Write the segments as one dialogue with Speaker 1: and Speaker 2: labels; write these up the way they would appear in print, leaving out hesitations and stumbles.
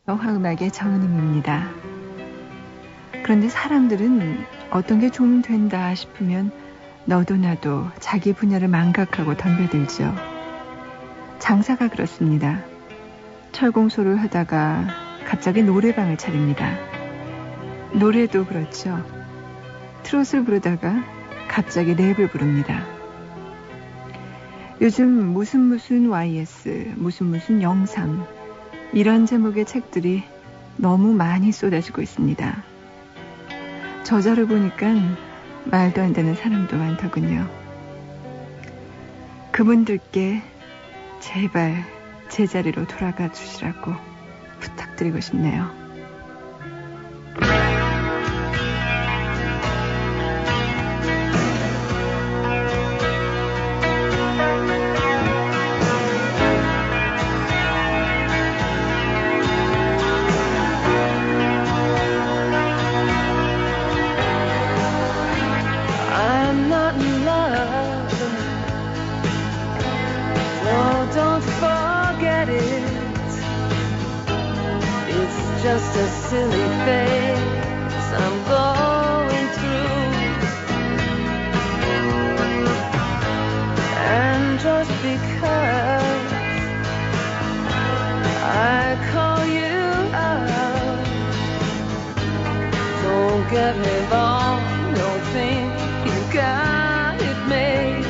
Speaker 1: 화음악의 정은임입니다. 그런데 사람들은 어떤 게 좀 된다 싶으면 너도 나도 자기 분야를 망각하고 덤벼들죠. 장사가 그렇습니다. 철공소를 하다가 갑자기 노래방을 차립니다. 노래도 그렇죠. 트롯을 부르다가 갑자기 랩을 부릅니다. 요즘 무슨 YS, 무슨 영상 이런 제목의 책들이 너무 많이 쏟아지고 있습니다. 저자를 보니까 말도 안 되는 사람도 많더군요. 그분들께 제발 제자리로 돌아가 주시라고 부탁드리고 싶네요.
Speaker 2: Just a silly phase I'm going through, and just because I call you out, don't get me wrong, don't think you got it made.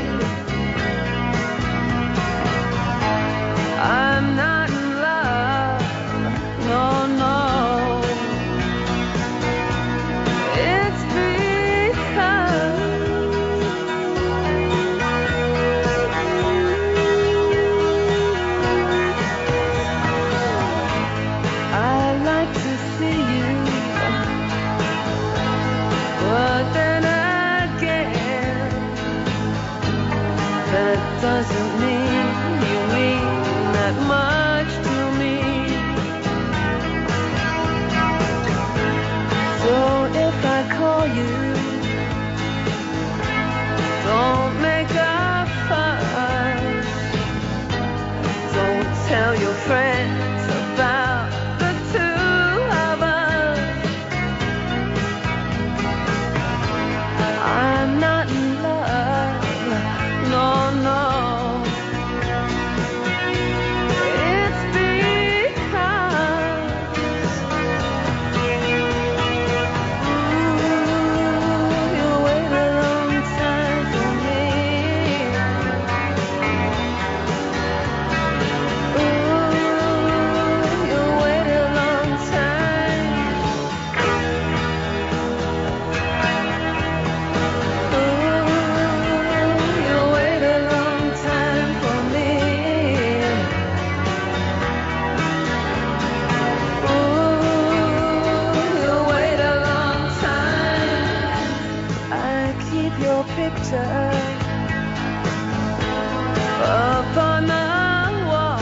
Speaker 2: I'm not in love, no, no. Doesn't mean you mean that much to me. So if I call you, don't make a fuss. Don't tell your friends about the two of us. I'm not in love, no, no. Up on the wall,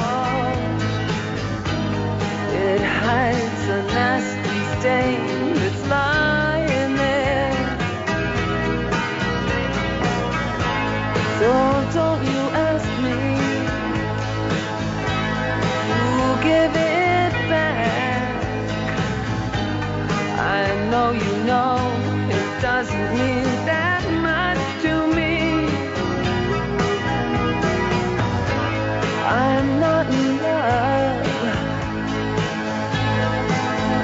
Speaker 2: it hides a nasty stain that's lying there. So don't you ask me to give it back. I know you know it doesn't mean that much to me. I'm not in love.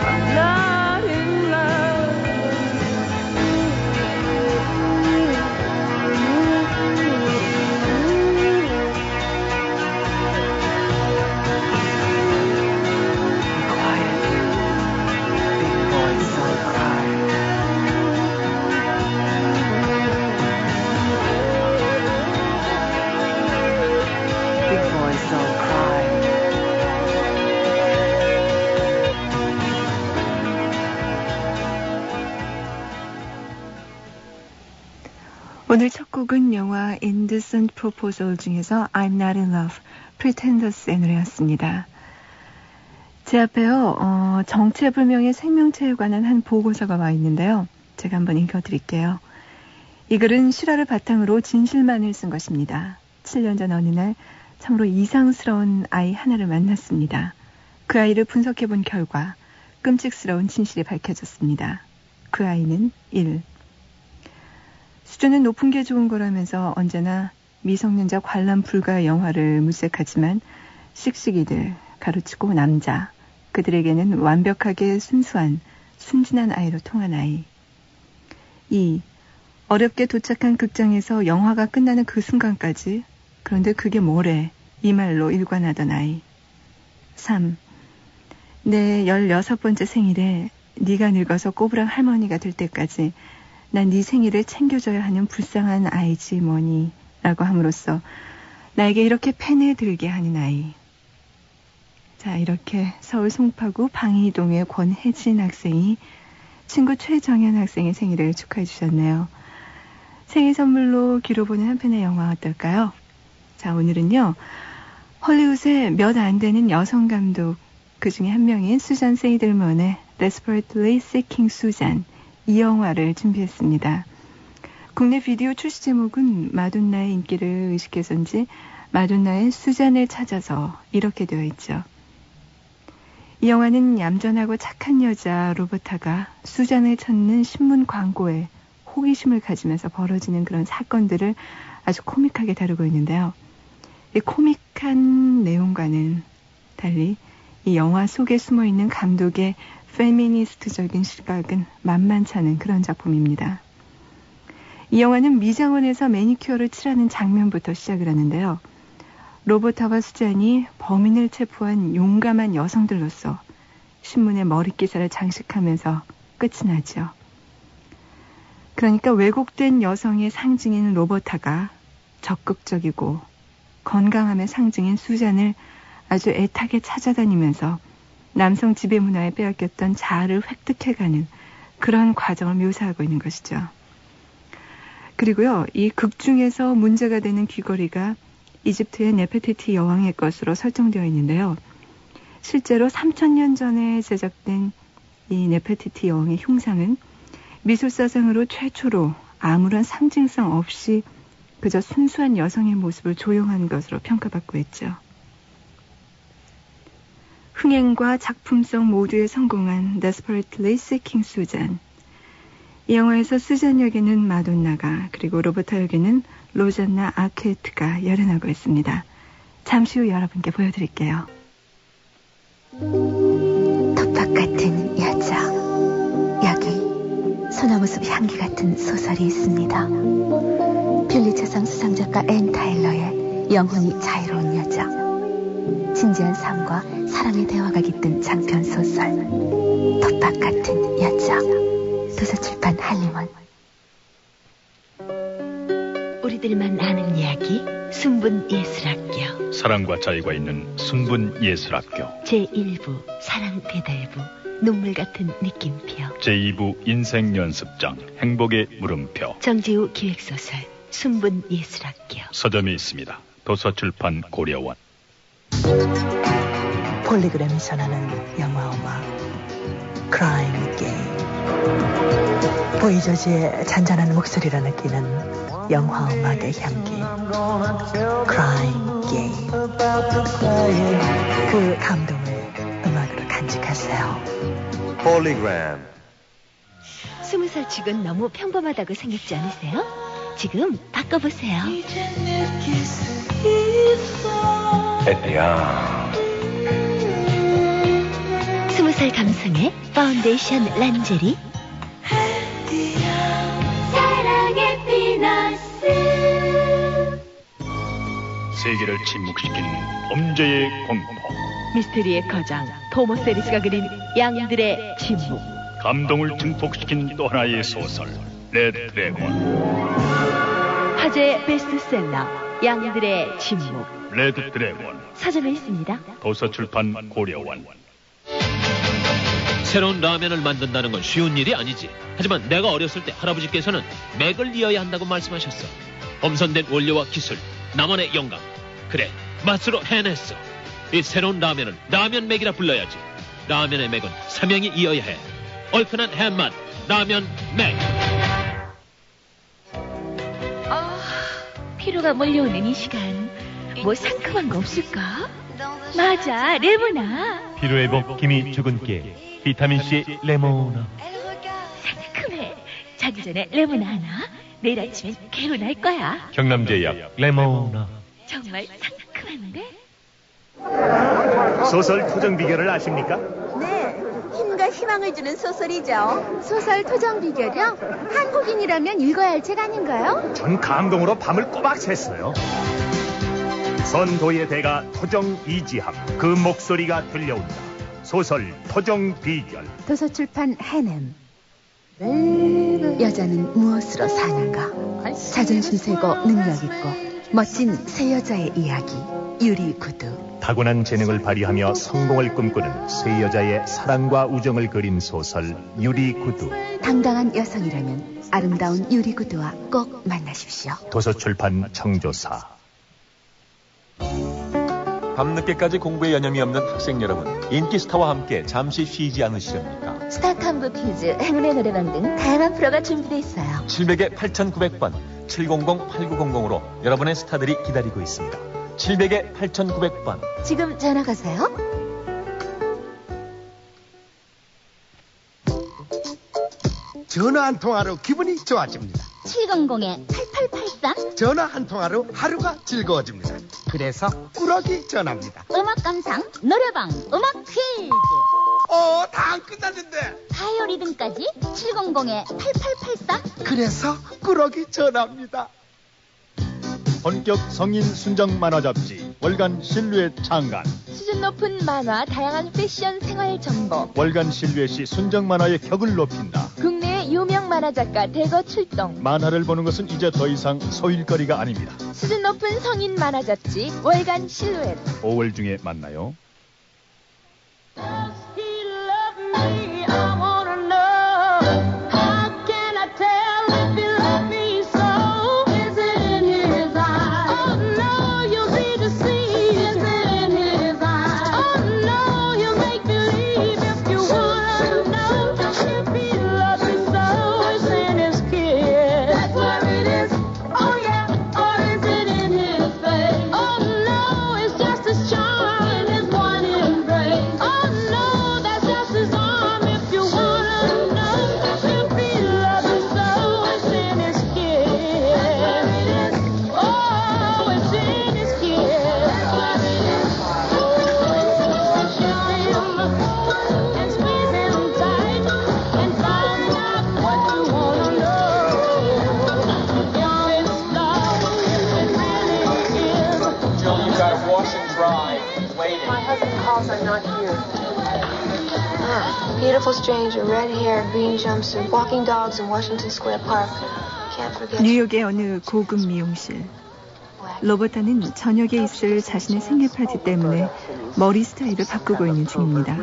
Speaker 2: I'm not in love. Be quiet. Big boys don't cry. Big boys don't cry.
Speaker 1: 오늘 첫 곡은 영화 Indecent Proposal 중에서 I'm Not in Love, Pretenders의 노래였습니다. 제 앞에요. 정체불명의 생명체에 관한 한 보고서가 와 있는데요. 제가 한번 읽어드릴게요. 이 글은 실화를 바탕으로 진실만을 쓴 것입니다. 7년 전 어느 날 참으로 이상스러운 아이 하나를 만났습니다. 그 아이를 분석해본 결과 끔찍스러운 진실이 밝혀졌습니다. 그 아이는 1. 수준은 높은 게 좋은 거라면서 언제나 미성년자 관람 불가 영화를 물색하지만 씩씩이들, 가르치고 남자, 그들에게는 완벽하게 순수한, 순진한 아이로 통한 아이. 2. 어렵게 도착한 극장에서 영화가 끝나는 그 순간까지 그런데 그게 뭐래 이 말로 일관하던 아이. 3. 내 16번째 생일에 네가 늙어서 꼬부랑 할머니가 될 때까지 난 네 생일을 챙겨줘야 하는 불쌍한 아이지 뭐니 라고 함으로써 나에게 이렇게 펜을 들게 하는 아이. 자, 이렇게 서울 송파구 방이동의 권혜진 학생이 친구 최정현 학생의 생일을 축하해 주셨네요. 생일 선물로 귀로 보는 한 편의 영화 어떨까요? 자, 오늘은요. 헐리우드의 몇 안 되는 여성 감독 그 중에 한 명인 수잔 세이들먼의 Desperately Seeking Susan 이 영화를 준비했습니다. 국내 비디오 출시 제목은 마돈나의 인기를 의식해서인지 마돈나의 수잔을 찾아서 이렇게 되어 있죠. 이 영화는 얌전하고 착한 여자 로버타가 수잔을 찾는 신문 광고에 호기심을 가지면서 벌어지는 그런 사건들을 아주 코믹하게 다루고 있는데요. 이 코믹한 내용과는 달리 이 영화 속에 숨어있는 감독의 페미니스트적인 시각은 만만치 않은 그런 작품입니다. 이 영화는 미장원에서 매니큐어를 칠하는 장면부터 시작을 하는데요. 로버타와 수잔이 범인을 체포한 용감한 여성들로서 신문의 머릿기사를 장식하면서 끝이 나죠. 그러니까 왜곡된 여성의 상징인 로버타가 적극적이고 건강함의 상징인 수잔을 아주 애타게 찾아다니면서 남성 지배 문화에 빼앗겼던 자아를 획득해가는 그런 과정을 묘사하고 있는 것이죠. 그리고요, 이 극 중에서 문제가 되는 귀걸이가 이집트의 네페티티 여왕의 것으로 설정되어 있는데요. 실제로 3000년 전에 제작된 이 네페티티 여왕의 흉상은 미술사상으로 최초로 아무런 상징성 없이 그저 순수한 여성의 모습을 조형한 것으로 평가받고 있죠. 흥행과 작품성 모두에 성공한 Desperately Seeking Susan. 이 영화에서 수잔 역에는 마돈나가 그리고 로버타 역에는 로잔나 아케트가 열연하고 있습니다. 잠시 후 여러분께 보여드릴게요.
Speaker 3: 톱밥 같은 여자. 여기 소나무숲 향기 같은 소설이 있습니다. 퓰리처상 수상작가 앤 타일러의 영혼이 자유로운 여자. 진지한 삶과 사랑의 대화가 깃든 장편 소설 톱밥 같은 여자. 도서출판 한림원. 우리들만 아는 이야기 순분 예술학교.
Speaker 4: 사랑과 자유가 있는 순분 예술학교.
Speaker 3: 제1부 사랑 배달부 눈물 같은 느낌표.
Speaker 4: 제2부 인생 연습장 행복의 물음표.
Speaker 3: 정지우 기획소설 순분 예술학교.
Speaker 4: 서점이 있습니다. 도서출판 고려원.
Speaker 5: 폴리그램이 전하는 영화음악 크라임 게임. 보이저지의 잔잔한 목소리로 느끼는 영화음악의 향기 크라임 게임. 그 감동을 음악으로 간직하세요.
Speaker 6: 폴리그램.
Speaker 3: 20살 치곤 너무 평범하다고 생각지 않으세요? 지금 바꿔보세요.
Speaker 6: 에피아.
Speaker 3: 20살 감성의 파운데이션 란제리. 사랑의 피너스.
Speaker 4: 세계를 침묵시킨 범죄의 공포.
Speaker 3: 미스테리의 거장 토머스 해리스가 그린 양들의 침묵.
Speaker 4: 감동을 증폭시킨 또 하나의 소설 레드 드래곤.
Speaker 3: 화제의 베스트셀러 양들의 침묵.
Speaker 4: 레드 드래곤.
Speaker 3: 서점에 있습니다.
Speaker 4: 도서출판 고려원.
Speaker 7: 새로운 라면을 만든다는 건 쉬운 일이 아니지. 하지만 내가 어렸을 때 할아버지께서는 맥을 이어야 한다고 말씀하셨어. 엄선된 원료와 기술, 나만의 영감. 그래, 맛으로 해냈어. 이 새로운 라면은 라면 맥이라 불러야지. 라면의 맥은 사명이 이어야 해. 얼큰한 해맛, 라면 맥.
Speaker 3: 피로가 몰려오는 이 시간 뭐 상큼한 거 없을까? 맞아, 레모나.
Speaker 8: 피로회복 기미 주근깨 비타민C 레모나.
Speaker 3: 상큼해. 자기 전에 레모나 하나. 내일 아침엔 개운할 거야.
Speaker 8: 경남제약 레모나.
Speaker 3: 정말 상큼한데?
Speaker 9: 소설 토정 비결을 아십니까?
Speaker 10: 네, 힘과 희망을 주는 소설이죠. 소설 토정 비결이요? 한국인이라면 읽어야 할 책 아닌가요?
Speaker 9: 전 감동으로 밤을 꼬박 샜어요. 선도의 대가 토정 이지합, 그 목소리가 들려온다. 소설 토정 비결.
Speaker 10: 도서출판 해냄. 여자는 무엇으로 사는가? 자존심 세고 능력 있고 멋진 세 여자의 이야기. 유리구두.
Speaker 9: 타고난 재능을 발휘하며 성공을 꿈꾸는 세 여자의 사랑과 우정을 그린 소설 유리구두.
Speaker 10: 당당한 여성이라면 아름다운 유리구두와 꼭 만나십시오.
Speaker 9: 도서출판 청조사.
Speaker 11: 밤늦게까지 공부에 여념이 없는 학생 여러분, 인기 스타와 함께 잠시 쉬지 않으시렵니까?
Speaker 10: 스타탐구 퀴즈, 행운의 노래방 등 다양한 프로가 준비되어 있어요.
Speaker 11: 700에 8900번 700-8900으로 여러분의 스타들이 기다리고 있습니다. 700에 8900번.
Speaker 10: 지금 전화 가세요.
Speaker 12: 전화 한 통화로 기분이 좋아집니다.
Speaker 13: 700-8883.
Speaker 12: 전화 한 통화로 하루가 즐거워집니다. 그래서 꾸러기 전화입니다.
Speaker 13: 음악 감상, 노래방, 음악 퀴즈.
Speaker 12: 다 안 끝났는데.
Speaker 13: 바이오리듬까지 700-8883.
Speaker 12: 그래서 꾸러기 전화입니다.
Speaker 14: 본격 성인 순정 만화 잡지 월간 실루엣 창간.
Speaker 15: 수준 높은 만화, 다양한 패션 생활 정보.
Speaker 14: 월간 실루엣이 순정 만화의 격을 높인다.
Speaker 15: 국내 유명 만화 작가 대거 출동.
Speaker 14: 만화를 보는 것은 이제 더 이상 소일거리가 아닙니다.
Speaker 15: 수준 높은 성인 만화 잡지 월간 실루엣.
Speaker 14: 5월 중에 만나요.
Speaker 16: Beautiful stranger, red hair, green jumpsuit, walking dogs in Washington Square Park. Can't forget.
Speaker 1: 뉴욕의 어느 고급 미용실. 로버타는 저녁에 있을 자신의 생일 파티 때문에 머리 스타일을 바꾸고 있는 중입니다.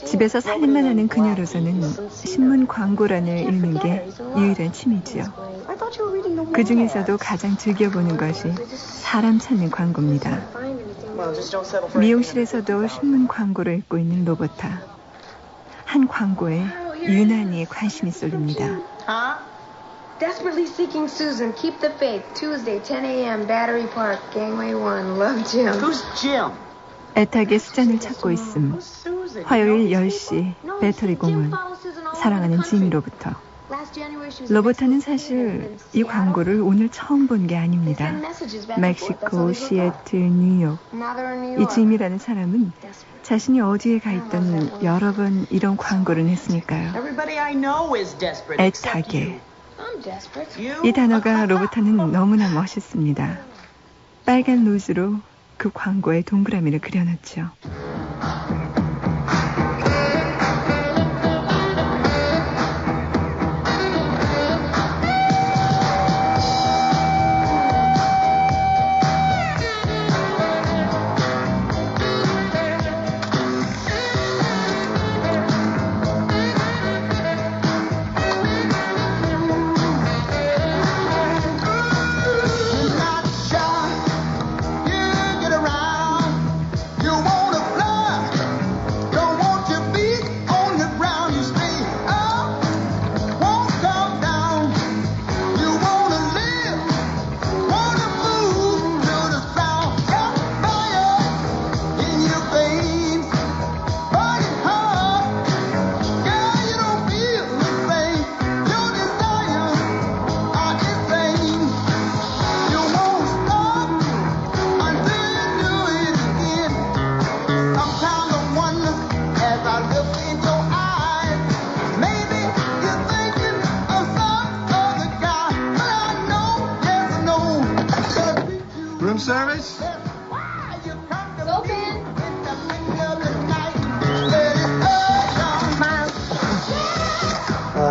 Speaker 1: 집에서 살림만 하는 그녀로서는 신문 광고란을 읽는 게 유일한 취미지요. 그 중에서도 가장 즐겨보는 것이 사람 찾는 광고입니다. 미용실에서도 신문 광고를 읽고 있는 로버타. 한 광고에 유난히 관심이 쏠립니다.
Speaker 16: Desperately seeking Susan. Keep the faith. Tuesday, 10 a.m. Battery Park, Gangway 1. Love Jim.
Speaker 12: Who's Jim?
Speaker 1: 애타게 수잔을 찾고 있음. 화요일 10시 배터리 공원. 사랑하는 짐으로부터. 로버타는 사실 이 광고를 오늘 처음 본 게 아닙니다. 멕시코, 시애틀, 뉴욕. 이 짐이라는 사람은 자신이 어디에 가 있던 여러 번 이런 광고를 냈으니까요. 애타게. 이 단어가 로버타는 너무나 멋있습니다. 빨간 로즈로 그 광고에 동그라미를 그려놨죠.
Speaker 12: You wanna fly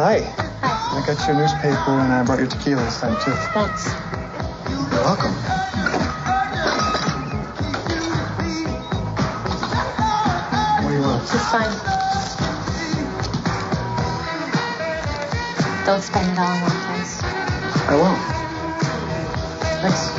Speaker 17: Hi. I got your newspaper and I brought your tequila this time, too.
Speaker 13: Thanks.
Speaker 17: You're welcome. What do you want?
Speaker 13: Just fine. Don't spend it all in one place.
Speaker 17: I won't. Thanks.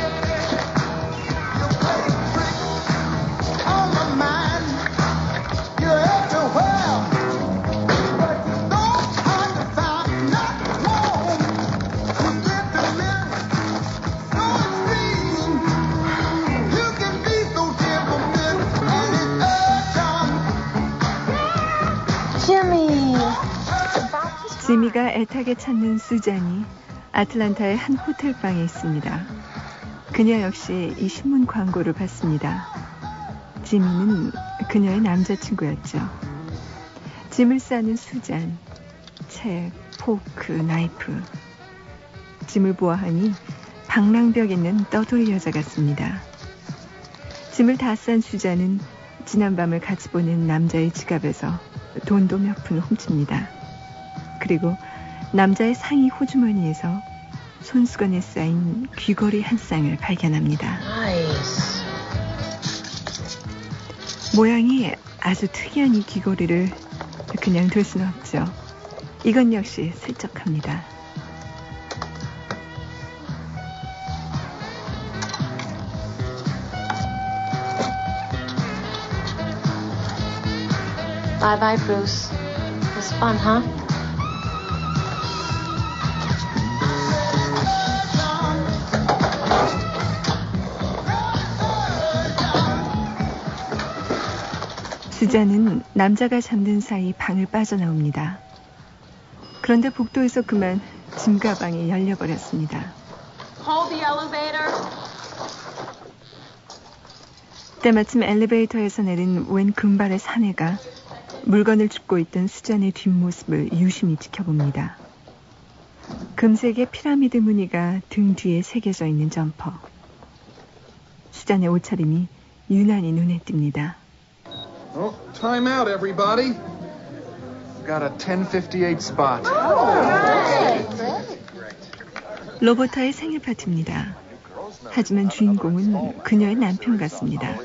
Speaker 1: 지미가 애타게 찾는 수잔이 아틀란타의 한 호텔방에 있습니다. 그녀 역시 이 신문 광고를 봤습니다. 지미는 그녀의 남자친구였죠. 짐을 싸는 수잔, 책, 포크, 나이프. 짐을 보아하니 방랑벽 있는 떠돌이 여자 같습니다. 짐을 다 싼 수잔은 지난밤을 같이 보낸 남자의 지갑에서 돈도 몇 푼 훔칩니다. 그리고 남자의 상의 호주머니에서 손수건에 쌓인 귀걸이 한 쌍을 발견합니다.
Speaker 13: 나이스.
Speaker 1: 모양이 아주 특이한 이 귀걸이를 그냥 둘 수는 없죠. 이건 역시 슬쩍합니다.
Speaker 13: Bye bye, Bruce. It was fun, huh?
Speaker 1: 수잔은 남자가 잠든 사이 방을 빠져나옵니다. 그런데 복도에서 그만 짐 가방이 열려버렸습니다.
Speaker 18: Hold the elevator.
Speaker 1: 때마침 엘리베이터에서 내린 웬 금발의 사내가 물건을 줍고 있던 수잔의 뒷모습을 유심히 지켜봅니다. 금색의 피라미드 무늬가 등 뒤에 새겨져 있는 점퍼. 수잔의 옷차림이 유난히 눈에 띕니다.
Speaker 19: Oh, time out, everybody. Got a 10:58 spot.
Speaker 1: 로버타의 생일 파티입니다. 하지만 주인공은 그녀의 남편 같습니다.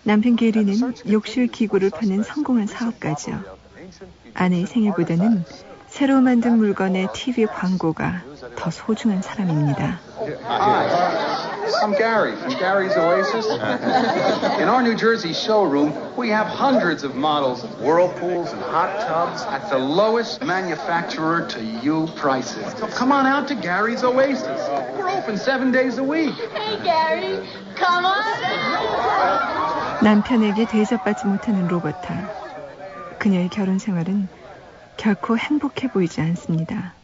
Speaker 1: 남편 게리는 욕실 기구를 파는 성공한 사업가죠. 아내의 생일보다는 새로 만든 물건의 TV 광고가 더 소중한 사람입니다.
Speaker 20: I'm Gary from Gary's Oasis. In our New Jersey showroom, we have hundreds of models of whirlpools and hot tubs at the lowest manufacturer to you prices. So come on out to Gary's Oasis. We're open 7 days a week.
Speaker 18: Hey, Gary, come on.
Speaker 1: 남편에게 대접받지 못하는 로버타. 그녀의 결혼 생활은 결코 행복해 보이지 않습니다.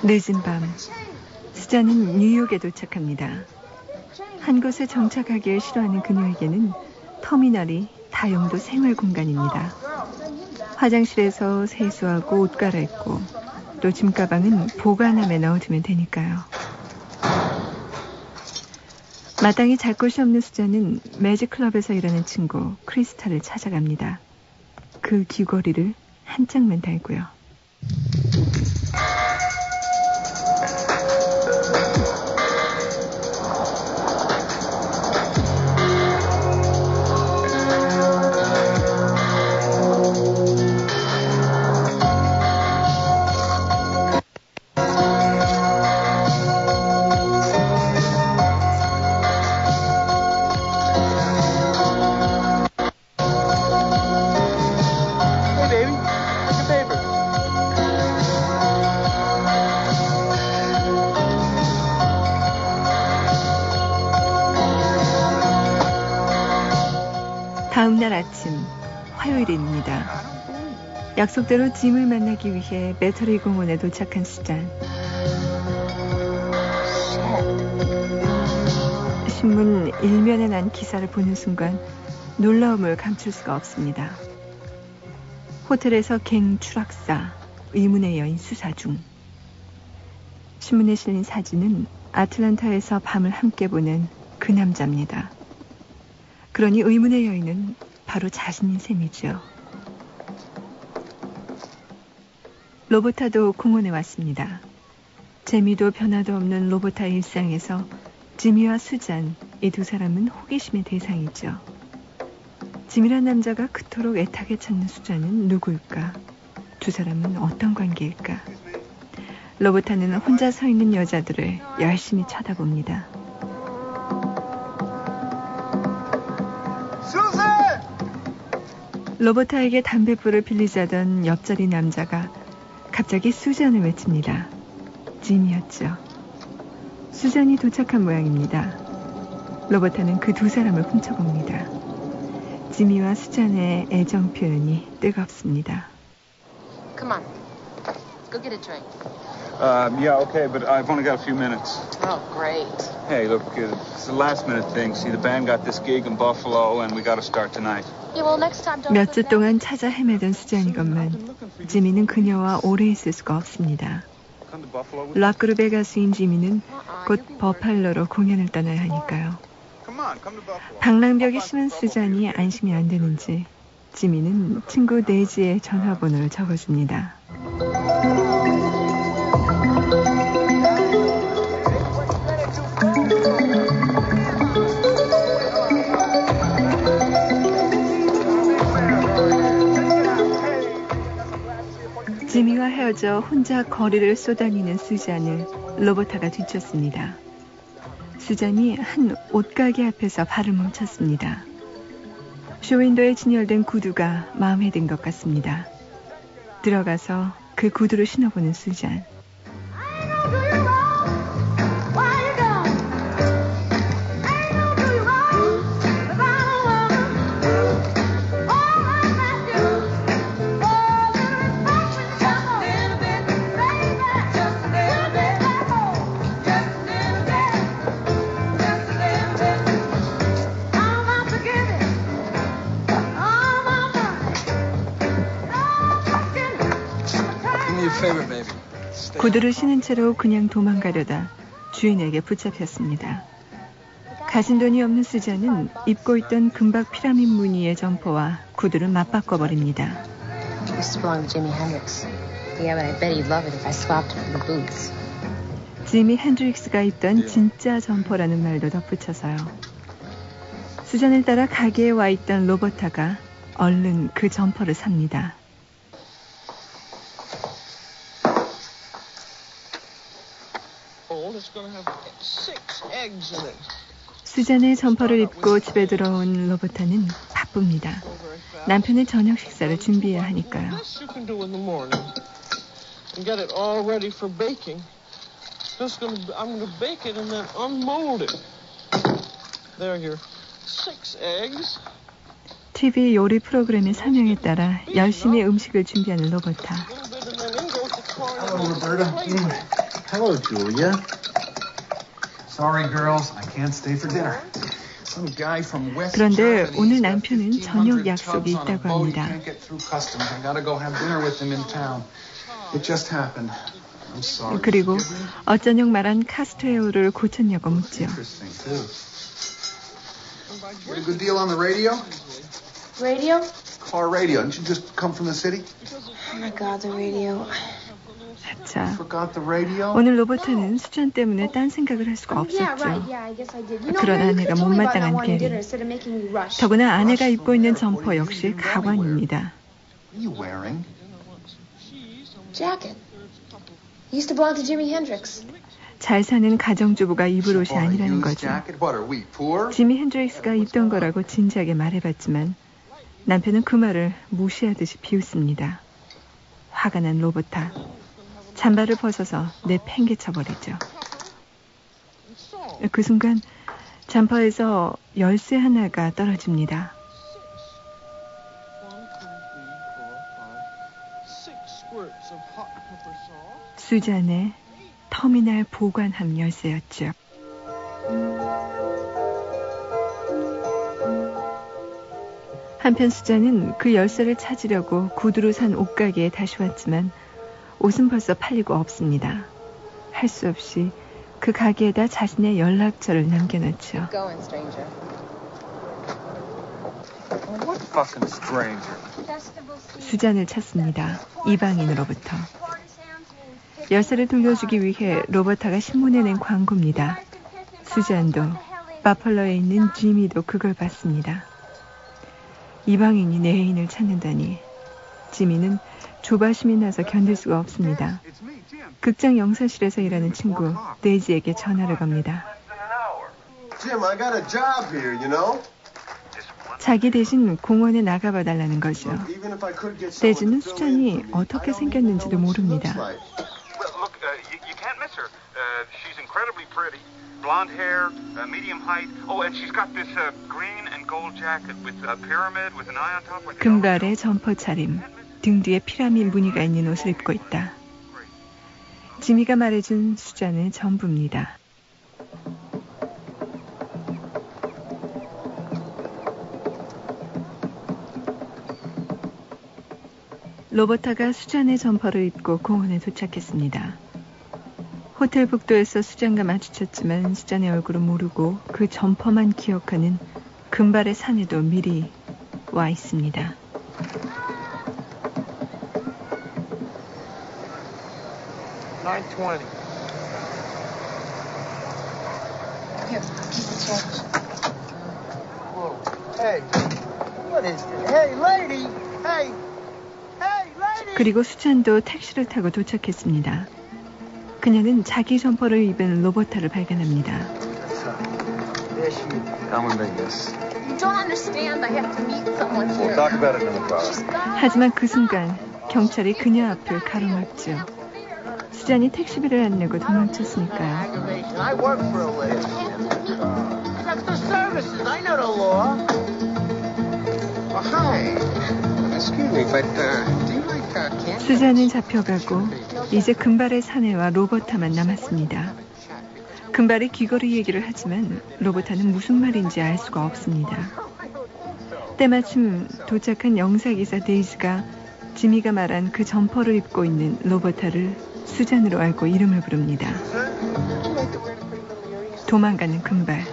Speaker 1: 늦은 밤, 수잔은 뉴욕에 도착합니다. 한 곳에 정착하기를 싫어하는 그녀에게는 터미널이 다용도 생활 공간입니다. 화장실에서 세수하고 옷 갈아입고 또 짐가방은 보관함에 넣어두면 되니까요. 마땅히 잘 곳이 없는 수잔은 매직클럽에서 일하는 친구 크리스탈을 찾아갑니다. 그 귀걸이를 한 짝만 달고요. 이날 아침 화요일입니다. 약속대로 짐을 만나기 위해 배터리 공원에 도착한 수잔. 신문 일면에 난 기사를 보는 순간 놀라움을 감출 수가 없습니다. 호텔에서 갱 추락사, 의문의 여인 수사 중. 신문에 실린 사진은 아틀란타에서 밤을 함께 보낸 그 남자입니다. 그러니 의문의 여인은 바로 자신인 셈이죠. 로버타도 공원에 왔습니다. 재미도 변화도 없는 로버타의 일상에서 지미와 수잔, 이 두 사람은 호기심의 대상이죠. 지미란 남자가 그토록 애타게 찾는 수잔은 누구일까? 두 사람은 어떤 관계일까? 로버타는 혼자 서 있는 여자들을 열심히 쳐다봅니다.
Speaker 19: 수잔!
Speaker 1: 로버타에게 담뱃불을 빌리자던 옆자리 남자가 갑자기 수잔을 외칩니다. 짐이었죠. 수잔이 도착한 모양입니다. 로버타는 그 두 사람을 훔쳐봅니다. 지미와 수잔의 애정 표현이 뜨겁습니다.
Speaker 13: Come on. Go get a drink.
Speaker 20: Yeah, okay, but I've only got a few minutes.
Speaker 13: Oh, great.
Speaker 20: Hey, look, it's a last-minute thing. See, the band got this gig in Buffalo, and we got to start tonight.
Speaker 13: Yeah, well, next time don't.
Speaker 1: 몇 주 동안 찾아 헤매던 수잔이건만 지미는 그녀와 오래 있을 수가 없습니다. 락그룹의 가수인 지미는 곧 버팔로로 공연을 떠나야 하니까요. 방랑벽이 심한 수잔이 안심이 안 되는지 지미는 친구 네지의 전화번호를 적어줍니다. 지미와 헤어져 혼자 거리를 쏘다니는 수잔을 로버타가 뒤쫓습니다. 수잔이 한 옷가게 앞에서 발을 멈췄습니다. 쇼윈도에 진열된 구두가 마음에 든 것 같습니다. 들어가서 그 구두를 신어보는 수잔. 구두를 신은 채로 그냥 도망가려다 주인에게 붙잡혔습니다. 가진 돈이 없는 수잔은 입고 있던 금박 피라밋 무늬의 점퍼와 구두를 맞바꿔버립니다.
Speaker 13: Used to belong to Jimi Hendrix. Yeah, but I bet he'd love it if I swapped it for the boots.
Speaker 1: 지미 핸드릭스가 입던 진짜 점퍼라는 말도 덧붙여서요. 수잔을 따라 가게에 와 있던 로버타가 얼른 그 점퍼를 삽니다. 수잔의 점퍼를 입고 집에 들어온 로버타는 바쁩니다. 남편의 저녁 식사를 준비해야 하니까요. TV 요리 프로그램의 사명에 따라 열심히 음식을 준비하는 로버타.
Speaker 19: Hello, Roberta. Hello, Julia. Sorry, girls. I can't stay for dinner. Some guy from West
Speaker 1: 그런데
Speaker 19: Germany
Speaker 1: 오늘 남편은 저녁 약속이 있다고 합니다.
Speaker 19: I can't get through customs. I gotta go have dinner with him in town. It just happened. I'm sorry.
Speaker 1: 그리고 어쩌녁 말한 카스트웨어를 고쳤냐고 묻죠.
Speaker 19: Interesting too. Get a good deal on the radio?
Speaker 16: Radio?
Speaker 19: Car radio. Didn't you just come from the city?
Speaker 16: Oh my God, the radio.
Speaker 1: 자, 오늘 로버트는 수잔 때문에 딴 생각을 할 수가 없었죠. 그런 아내가 못마땅한 괴리. 더구나 아내가 입고 있는 점퍼 역시 가관입니다.
Speaker 16: Jacket. Used to belong to Jimi Hendrix.
Speaker 1: 잘 사는 가정주부가 입을 옷이 아니라는 거죠. 지미 핸드릭스가 입던 거라고 진지하게 말해봤지만 남편은 그 말을 무시하듯이 비웃습니다. 화가 난 로버타. 잠바를 벗어서 내팽개쳐버리죠. 그 순간 잠퍼에서 열쇠 하나가 떨어집니다. 수잔의 터미널 보관함 열쇠였죠. 한편 수잔은 그 열쇠를 찾으려고 구두로 산 옷가게에 다시 왔지만 옷은 벌써 팔리고 없습니다. 할 수 없이 그 가게에다 자신의 연락처를 남겨놨죠. 수잔을 찾습니다. 이방인으로부터. 열쇠를 돌려주기 위해 로버타가 신문에 낸 광고입니다. 수잔도 바펄러에 있는 지미도 그걸 봤습니다. 이방인이 내 애인을 찾는다니. 지미는 조바심이 나서 견딜 수가 없습니다. 극장 영사실에서 일하는 친구 데이지에게 전화를 겁니다.
Speaker 6: Jim, I got a job here, you know?
Speaker 1: 자기 대신 공원에 나가봐 달라는 거죠. 데이지는 수잔이 어떻게 생겼는지도 모릅니다.
Speaker 21: Look, you can't miss her. She's incredibly pretty. Blonde hair, medium height. Oh, and she's got this green and gold jacket with a pyramid with an eye on top.
Speaker 1: 금발의 점퍼 차림, 등 뒤에 피라미드 무늬가 있는 옷을 입고 있다. 지미가 말해준 수잔의 전부입니다. 로버타가 수잔의 점퍼를 입고 공원에 도착했습니다. 호텔 복도에서 수잔과 마주쳤지만 수잔의 얼굴은 모르고 그 점퍼만 기억하는 금발의 사내도 미리 와 있습니다.
Speaker 2: Here, keep the change. Hey, what is this? Hey, lady! Hey!
Speaker 1: 그리고 수잔도 택시를 타고 도착했습니다. 그녀는 자기 점퍼를 입은 로버타를 발견합니다. 하지만 그 순간 경찰이 그녀 앞을 가로막죠. 수잔이 택시비를 안 내고 도망쳤으니까요. 수잔은 잡혀가고 이제 금발의 사내와 로버타만 남았습니다. 금발이 귀걸이 얘기를 하지만 로버타는 무슨 말인지 알 수가 없습니다. 때마침 도착한 영사기사 데이지가 지미가 말한 그 점퍼를 입고 있는 로버타를 수잔으로 알고 이름을 부릅니다. 도망가는 금발.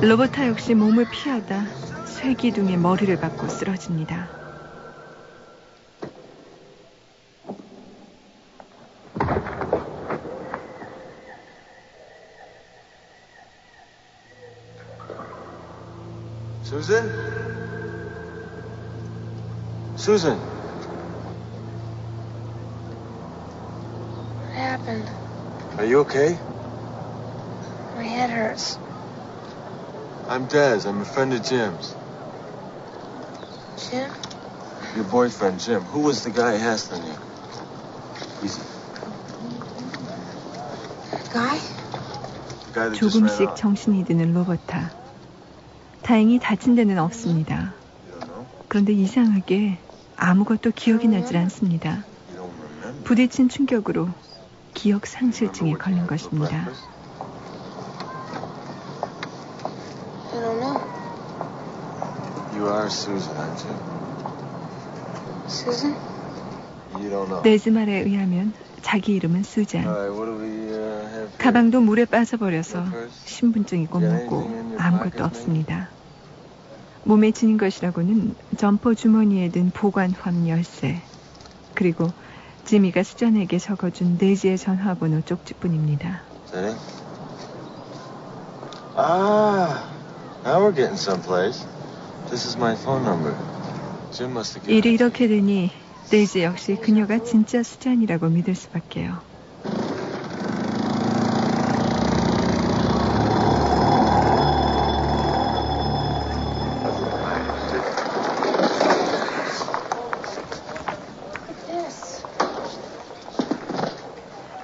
Speaker 1: 로버타 역시 몸을 피하다 쇠기둥에 머리를 박고 쓰러집니다.
Speaker 6: Susan? Susan?
Speaker 16: What happened?
Speaker 6: Are you okay?
Speaker 16: My head hurts.
Speaker 6: I'm Dez. I'm a friend of Jim's.
Speaker 16: Jim?
Speaker 6: Your boyfriend, Jim. Who was the guy who asked on you? Easy.
Speaker 16: Guy?
Speaker 6: The guy that just ran
Speaker 1: 조금씩
Speaker 6: off.
Speaker 1: 정신이 드는 로버타. 다행히 다친 데는 없습니다. 그런데 이상하게 아무것도 기억이 나질 않습니다. 부딪힌 충격으로 기억 상실증에 걸린 것입니다.
Speaker 16: I don't know.
Speaker 6: You are Susan, aren't you?
Speaker 16: Susan?
Speaker 6: You don't know.
Speaker 1: 데즈 말에 의하면 자기 이름은 수잔.
Speaker 6: Alright, what do we have here?
Speaker 1: 가방도 물에 빠져버려서 신분증이 꼼먹고 아무것도 없습니다. 몸에 지닌 것이라고는 점퍼 주머니에 든 보관함 열쇠, 그리고 지미가 수잔에게 적어준 데이지의 전화번호 쪽지뿐입니다.
Speaker 6: Is that it? Ah, now we're getting someplace. This is my phone number. Jim must have given
Speaker 1: 일이 이렇게 되니 데이지 역시 그녀가 진짜 수잔이라고 믿을 수밖에요.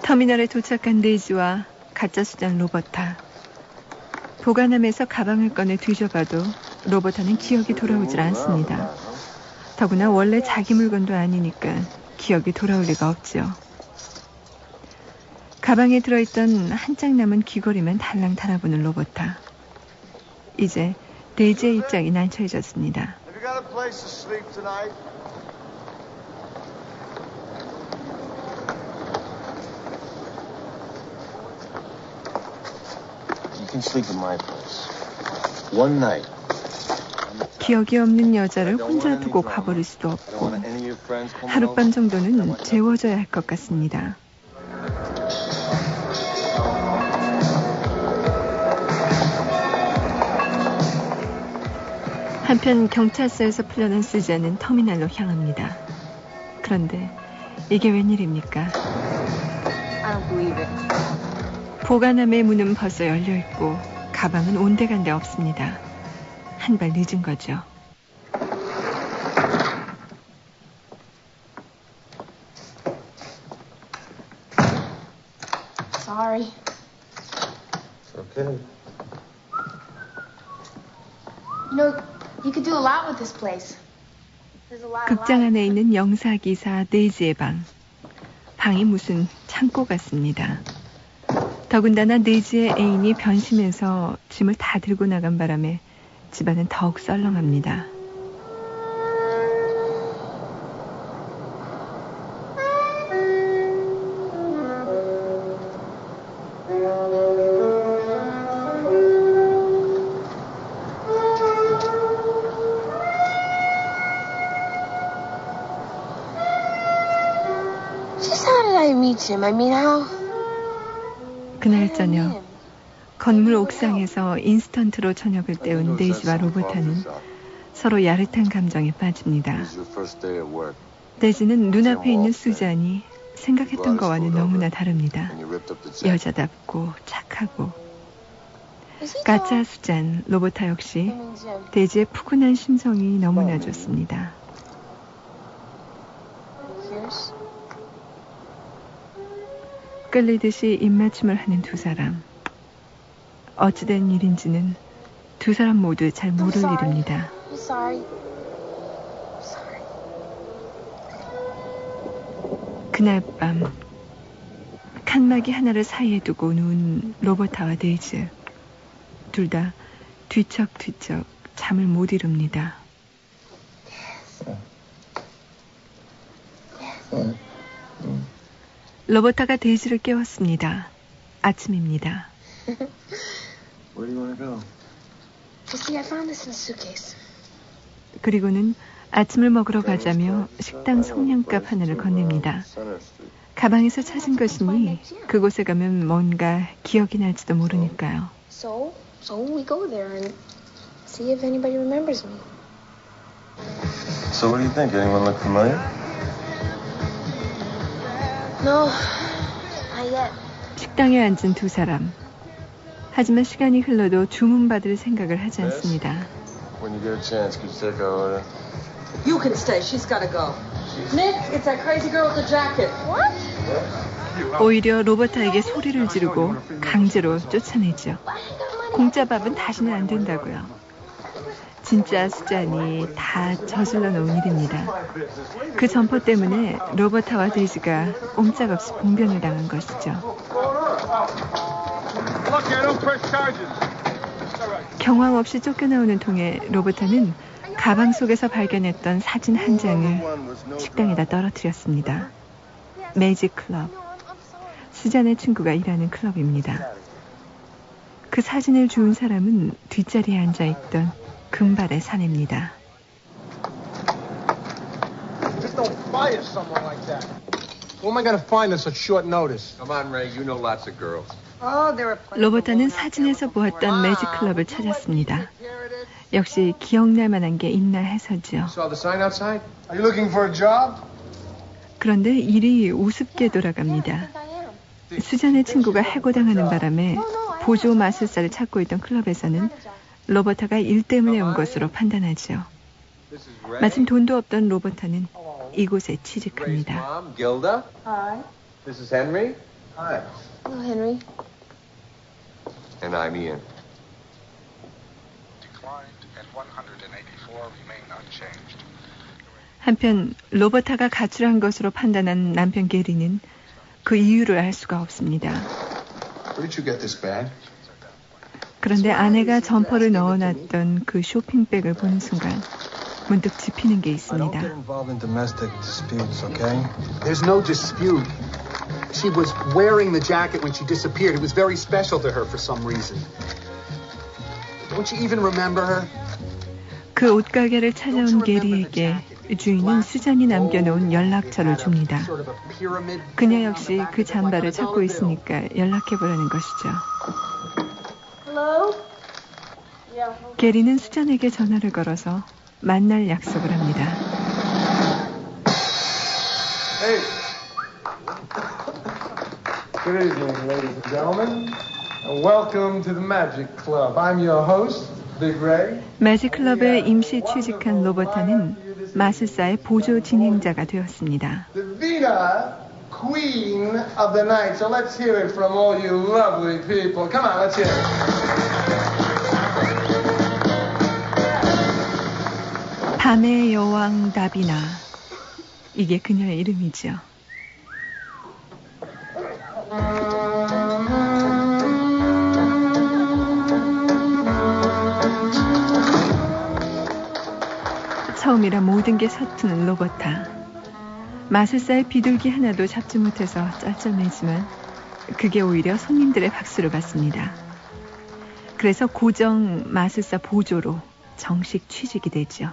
Speaker 1: 터미널에 도착한 데이지와 가짜 수잔 로버타. 보관함에서 가방을 꺼내 뒤져봐도 로버타는 기억이 돌아오질 않습니다. 더구나 원래 자기 물건도 아니니까 기억이 돌아올 리가 없죠. 가방에 들어있던 한 짝 남은 귀걸이만 달랑 달아보는 로버타. 이제 데이지의 입장이 난처해졌습니다.
Speaker 6: Have you got a place to sleep tonight? You can sleep in my place. One night.
Speaker 1: 기억이 없는 여자를 혼자 두고 가버릴 수도 없고 하룻밤 정도는 재워줘야 할 것 같습니다. 한편 경찰서에서 풀려난 수잔은 터미널로 향합니다. 그런데 이게 웬일입니까? 보관함의 문은 벌써 열려있고 가방은 온데간데 없습니다. 한 발 늦은 거죠.
Speaker 16: Sorry.
Speaker 6: Okay.
Speaker 16: You know, you could do a lot with this place. There's a lot of
Speaker 1: 극장
Speaker 16: life.
Speaker 1: 안에 있는 영사기사 네이지의 방. 방이 무슨 창고 같습니다. 더군다나 네이지의 애인이 변심해서 짐을 다 들고 나간 바람에 집안은 더욱 썰렁합니다.
Speaker 16: Just how did I meet him? I mean, how?
Speaker 1: 그날 저녁 건물 옥상에서 인스턴트로 저녁을 때운 데이지와 로버타는 서로 야릇한 감정에 빠집니다. 데이지는 눈앞에 있는 수잔이 생각했던 것과는 너무나 다릅니다. 여자답고 착하고. 가짜 수잔, 로버타 역시 데이지의 푸근한 심성이 너무나 좋습니다. 끌리듯이 입맞춤을 하는 두 사람. 어찌된 일인지는 두 사람 모두 잘 모를 일입니다. 그날 밤 칸막이 하나를 사이에 두고 누운 로버타와 데이즈. 둘 다 뒤척뒤척 잠을 못 이룹니다. 로버타가 데이지를 깨웠습니다. 아침입니다.
Speaker 6: Where do you want to go?
Speaker 16: You see, I found this in a suitcase.
Speaker 1: 그리고는 아침을 먹으러 가자며 식당 속량값 하나를 건넵니다. 가방에서 찾은 것이니 그곳에 가면 뭔가 기억이 날지도 모르니까요.
Speaker 16: So we go there and see if anybody remembers me.
Speaker 6: So what do you think? Anyone look familiar?
Speaker 16: No, not yet.
Speaker 1: 식당에 앉은 두 사람. 하지만 시간이 흘러도 주문받을 생각을 하지 않습니다.
Speaker 6: When you get a chance, could you take our order?
Speaker 18: You can stay. She's got to go. Nick, it's that crazy girl with the jacket. What?
Speaker 1: 오히려 로버타에게 소리를 지르고 강제로 쫓아내죠. 공짜 밥은 다시는 안 된다고요. 진짜 수잔이 다 저질러 놓은 일입니다. 그 점포 때문에 로버타와 데이지가 꼼짝없이 봉변을 당한 것이죠. 경황 없이 쫓겨나오는 통에 로버타는 가방 속에서 발견했던 사진 한 장을 식당에다 떨어뜨렸습니다. 매직 클럽. 수잔의 친구가 일하는 클럽입니다. 그 사진을 주운 사람은 뒷자리에 앉아있던 금발의 사내입니다.
Speaker 12: Just don't fire someone like that. Who am I going to find on such short notice?
Speaker 5: Come on, Ray. You know lots of girls.
Speaker 1: 로버타는 사진에서 보았던 매직 클럽을 찾았습니다. 역시 기억날 만한 게 있나 해서죠.
Speaker 12: Saw the sign outside? Are you looking for a job?
Speaker 1: 그런데 일이 우습게 돌아갑니다. 수잔의 친구가 해고당하는 바람에 보조 마술사를 찾고 있던 클럽에서는 로버타가 일 때문에 온 것으로 판단하죠. 마침 돈도 없던 로버타는 이곳에 취직합니다.
Speaker 5: Mom, Gilda.
Speaker 18: Hi.
Speaker 5: This is Henry.
Speaker 6: Hi.
Speaker 16: Hello, Henry.
Speaker 5: And I'm Ian.
Speaker 1: 한편 로버타가 가출한 것으로 판단한 남편 게리는 그 이유를 알 수가 없습니다.
Speaker 12: Where did you get this bag?
Speaker 1: 그런데 아내가 점퍼를 넣어놨던 그 쇼핑백을 보는 순간 문득 짚히는 게 있습니다.
Speaker 12: Don't get involved in domestic disputes, okay? There's no dispute. She was wearing the jacket when she disappeared. It was very special to her for some reason. Don't you even remember her?
Speaker 1: 그 옷가게를 찾아온 게리에게 주인은 수잔이 남겨놓은 연락처를 줍니다. 그녀 역시 그 잠바를 찾고 있으니까 연락해보라는 것이죠. 게리는 수잔에게 전화를 걸어서 만날 약속을 합니다.
Speaker 12: Hey. Good evening, ladies and gentlemen, and welcome to the Magic Club. I'm your host, Big Ray.
Speaker 1: 매직 클럽에 임시 취직한 로버타는 마술사의 보조 진행자가 되었습니다.
Speaker 12: The Vina Queen of the Night. So let's hear it from all you lovely people. Come on, let's hear it.
Speaker 1: 밤의 여왕 다비나. 이게 그녀의 이름이죠. 처음이라 모든 게 서투는 로버타. 마술사의 비둘기 하나도 잡지 못해서 쩔쩔매지만 그게 오히려 손님들의 박수를 받습니다. 그래서 고정 마술사 보조로 정식 취직이 되죠.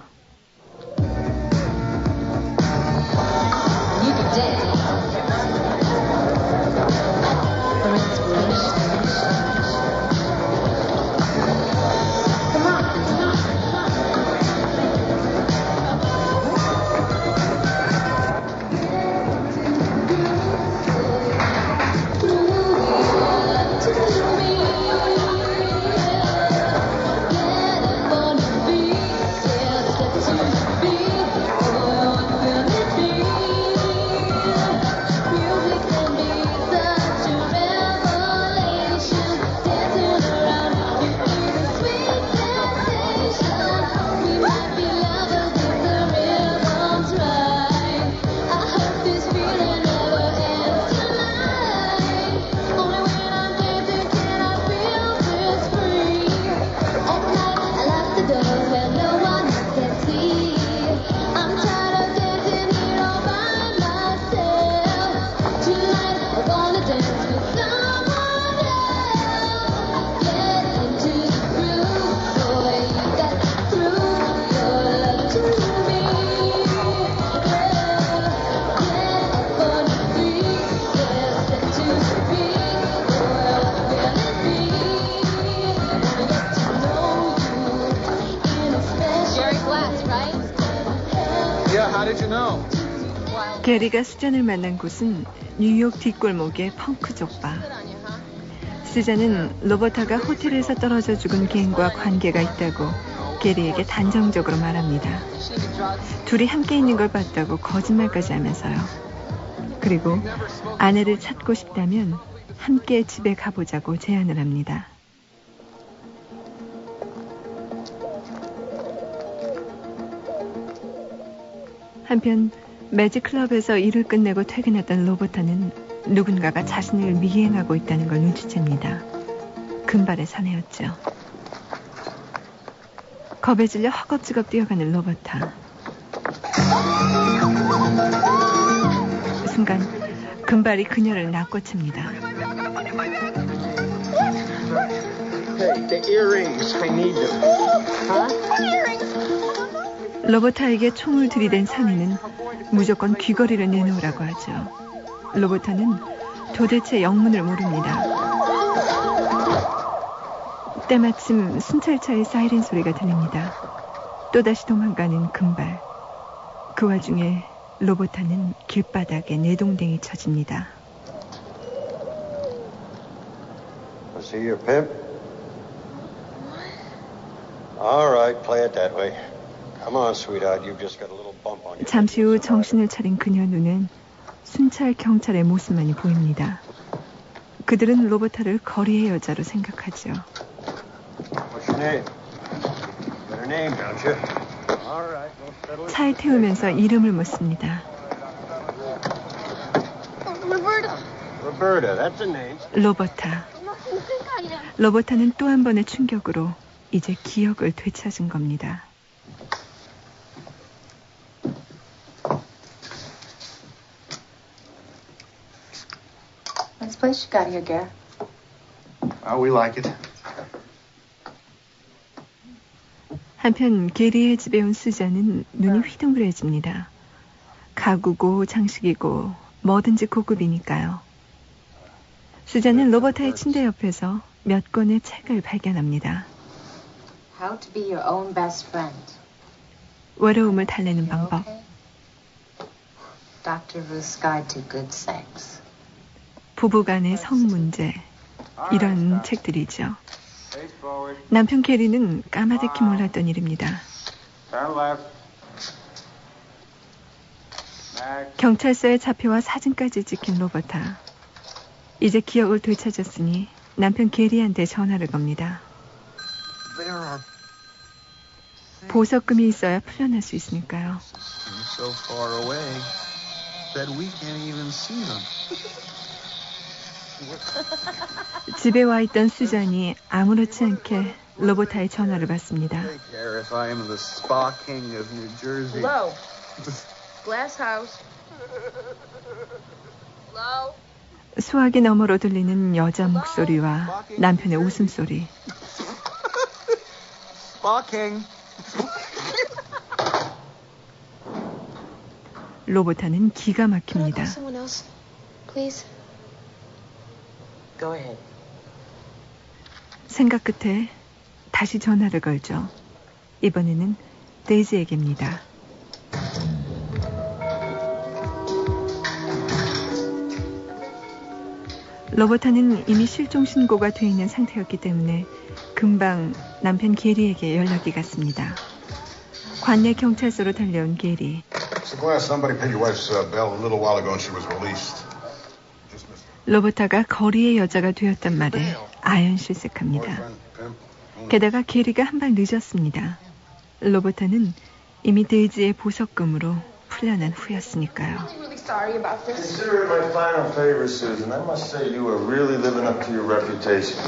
Speaker 1: 게리가 수잔을 만난 곳은 뉴욕 뒷골목의 펑크족 바. 수잔은 로버타가 호텔에서 떨어져 죽은 개인과 관계가 있다고 게리에게 단정적으로 말합니다. 둘이 함께 있는 걸 봤다고 거짓말까지 하면서요. 그리고 아내를 찾고 싶다면 함께 집에 가보자고 제안을 합니다. 한편 매직 클럽에서 일을 끝내고 퇴근했던 로버타는 누군가가 자신을 미행하고 있다는 걸 눈치챕니다. 금발의 사내였죠. 겁에 질려 허겁지겁 뛰어가는 로버타. 순간 금발이 그녀를 낚고챕니다.
Speaker 12: Hey, the earrings. I need them. Huh?
Speaker 1: 로버타에게 총을 들이댄 사내는 무조건 귀걸이를 내놓으라고 하죠. 로버타는 도대체 영문을 모릅니다. 때마침 순찰차의 사이렌 소리가 들립니다. 또다시 도망가는 금발. 그 와중에 로버타는 길바닥에 내동댕이 쳐집니다.
Speaker 6: I see your pimp. All right, play it that way. Come on, sweetheart. You've just got a little bump on you.
Speaker 1: 잠시 후 정신을 차린 그녀 눈엔 순찰 경찰의 모습만이 보입니다. 그들은 로버타를 거리의 여자로 생각하죠.
Speaker 6: What's your name? name, don't you? All right, we'll settle it.
Speaker 1: 차에 태우면서 이름을 묻습니다.
Speaker 6: Roberta, that's a name.
Speaker 1: 로버타. 로버타는 또 한 번의 충격으로 이제 기억을 되찾은 겁니다.
Speaker 13: Nice place you got here, Gare.
Speaker 6: We like it.
Speaker 1: 한편 게리의 집에 온 수잔은 눈이 휘둥그레집니다. 가구고 장식이고 뭐든지 고급이니까요. 수잔은 로버타의 침대 옆에서 몇 권의 책을 발견합니다.
Speaker 13: How to be your own best friend.
Speaker 1: 외로움을 달래는 방법.
Speaker 13: Dr. Ruth's Guide to Good Sex.
Speaker 1: 부부간의 성문제. 이런 책들이죠. 남편 게리는 까마득히 몰랐던 일입니다. 경찰서에 잡혀와 사진까지 찍힌 로버타. 이제 기억을 되찾았으니 남편 게리한테 전화를 겁니다. 보석금이 있어야 풀려날 수 있으니까요.
Speaker 6: So far away that we can't even see them.
Speaker 1: 집에 와 있던 수잔이 아무렇지 않게 로버타의 전화를 받습니다.
Speaker 6: If I am the spa king of New Jersey.
Speaker 18: Hello. Glass house. Hello.
Speaker 1: 수화기 너머로 들리는 여자 목소리와 남편의 웃음소리.
Speaker 6: Spa king.
Speaker 1: 로버타는 기가 막힙니다.
Speaker 16: Someone else, please.
Speaker 18: Go ahead.
Speaker 1: 생각 끝에 다시 전화를 걸죠. 이번에는 데이지에게입니다. 로버타는 이미 실종 신고가 돼 있는 상태였기 때문에 금방 남편 게리에게 연락이 갔습니다. 관내 경찰서로 달려온 게리.
Speaker 4: So glad somebody paid your wife's bill a little while ago and she was released.
Speaker 1: 로버타가 거리의 여자가 되었단 말에 아연실색합니다. 게다가 게리가 한 발 늦었습니다. 로버타는 이미 데이지의 보석금으로 풀려난 후였으니까요.
Speaker 16: Sorry about this.
Speaker 6: Consider it my final favor, Susan. I must say you are really living up to your reputation.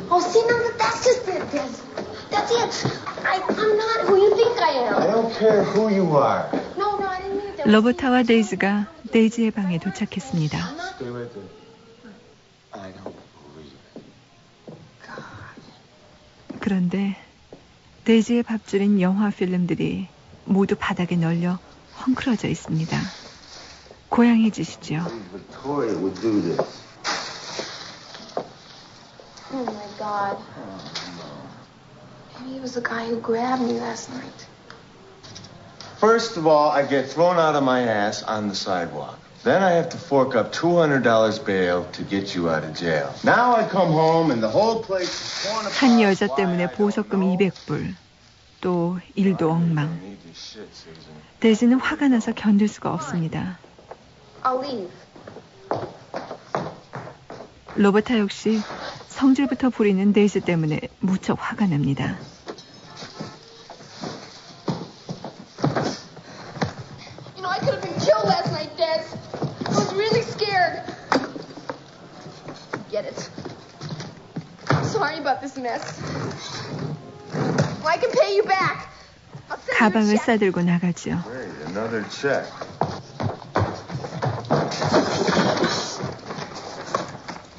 Speaker 16: Oh, see, no, that's just it, Des. That's it. I'm not who you think I am.
Speaker 6: I don't care who you are.
Speaker 16: No, I didn't mean it.
Speaker 1: 로버타와 데이지가 데이지의 방에 도착했습니다.
Speaker 6: Stay right there. I don't believe it.
Speaker 1: 그런데 데이지의 밥줄인 영화 필름들이 모두 바닥에 널려 헝클어져 있습니다. 고양해지시죠.
Speaker 6: Victoria would do this.
Speaker 16: Oh my God. Maybe it was the guy who grabbed me last night.
Speaker 6: First of all, I get thrown out of my ass on the sidewalk. Then I have to fork up $200 bail to get you out of jail. Now I come home and the whole place is torn apart.
Speaker 1: 한 여자 때문에 보석금 200불. 또 일도 엉망. 데이지는 화가 나서 견딜 수가 없습니다.
Speaker 16: I'll leave.
Speaker 1: 로버타 역시 성질부터 부리는 데이지 때문에 무척 화가 납니다.
Speaker 16: You know, I could have been killed last night, Des. I was really scared. Get it. Sorry about this mess. I can pay you back.
Speaker 1: 가방을 싸들고 나가죠.
Speaker 6: Wait, another check.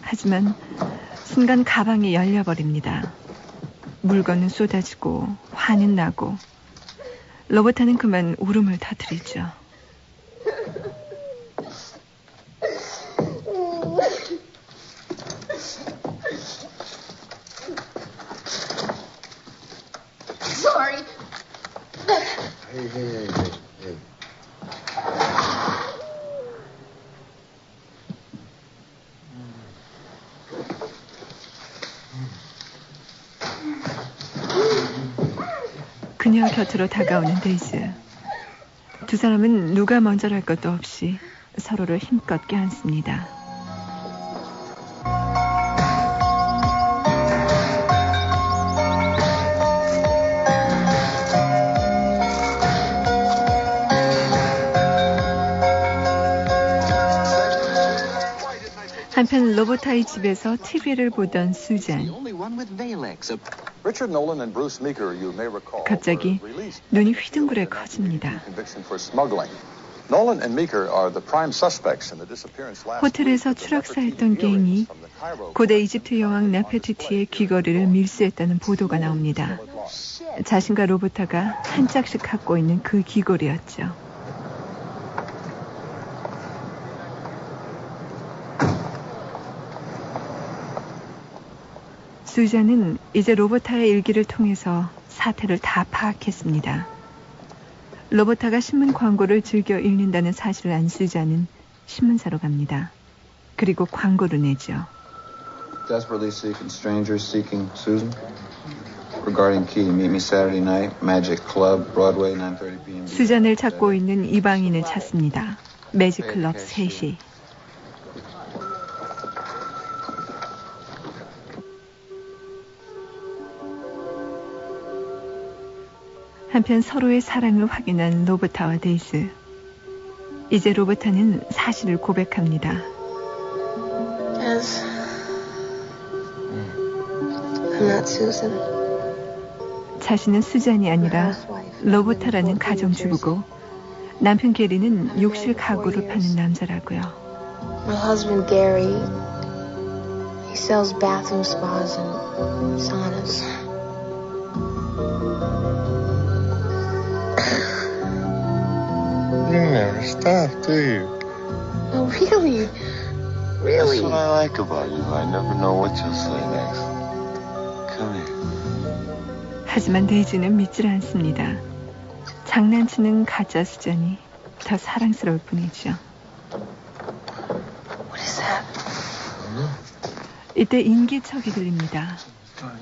Speaker 1: 하지만 순간 가방이 열려버립니다. 물건은 쏟아지고 화는 나고 로버타는 그만 울음을 터뜨리죠.
Speaker 16: Sorry.
Speaker 6: Hey.
Speaker 1: 그녀 곁으로 다가오는 데이즈. 두 사람은 누가 먼저랄 것도 없이 서로를 힘껏 껴안습니다. 한편 로버타의 집에서 TV를 보던 수잔. 갑자기 눈이 휘둥그레 커집니다. 호텔에서 추락사했던 갱이 고대 이집트 여왕 네페티티의 귀걸이를 밀수했다는 보도가 나옵니다. 자신과 로버타가 한 짝씩 갖고 있는 그 귀걸이였죠. 수잔은 이제 로버타의 일기를 통해서 사태를 다 파악했습니다. 로버타가 신문 광고를 즐겨 읽는다는 사실을 안 수잔은 신문사로 갑니다. 그리고 광고를 내죠.
Speaker 7: Desperately seeking strangers seeking Susan. Regarding key, meet me Saturday night, Magic Club, Broadway, 9:30 p.m.
Speaker 1: 수잔을 찾고 있는 이방인을 찾습니다. 매직 클럽 3시. 한편 서로의 사랑을 확인한 로버타와 데이즈. 이제 로버타는 사실을 고백합니다.
Speaker 16: Yes. I'm not Susan.
Speaker 1: 자신은 수잔이 아니라 로버타라는 가정주부고 남편 게리는 욕실 가구를 파는 남자라고요.
Speaker 16: My husband Gary, he sells bathroom spas and saunas.
Speaker 6: You never stop, do you?
Speaker 16: Oh, really? Really?
Speaker 6: That's what I like about you. I never know what you'll say next. Come here.
Speaker 1: 하지만 데이지는 믿질 않습니다. 장난치는 가짜 수잔이 더 사랑스러울 뿐이죠.
Speaker 16: What is that?
Speaker 1: 이때 인기척이 들립니다.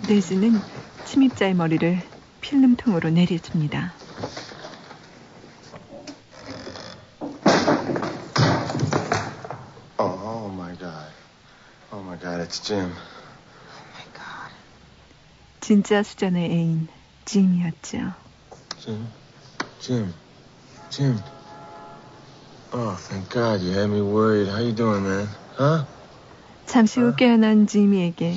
Speaker 1: 데이지는 침입자의 머리를 필름통으로 내려줍니다.
Speaker 6: Oh my God, it's Jim.
Speaker 1: 진짜 수잔의 애인 짐이었죠.
Speaker 6: Jim. Oh, thank God, you had me worried. How you doing, man? Huh?
Speaker 1: 잠시 후 깨어난 지미에게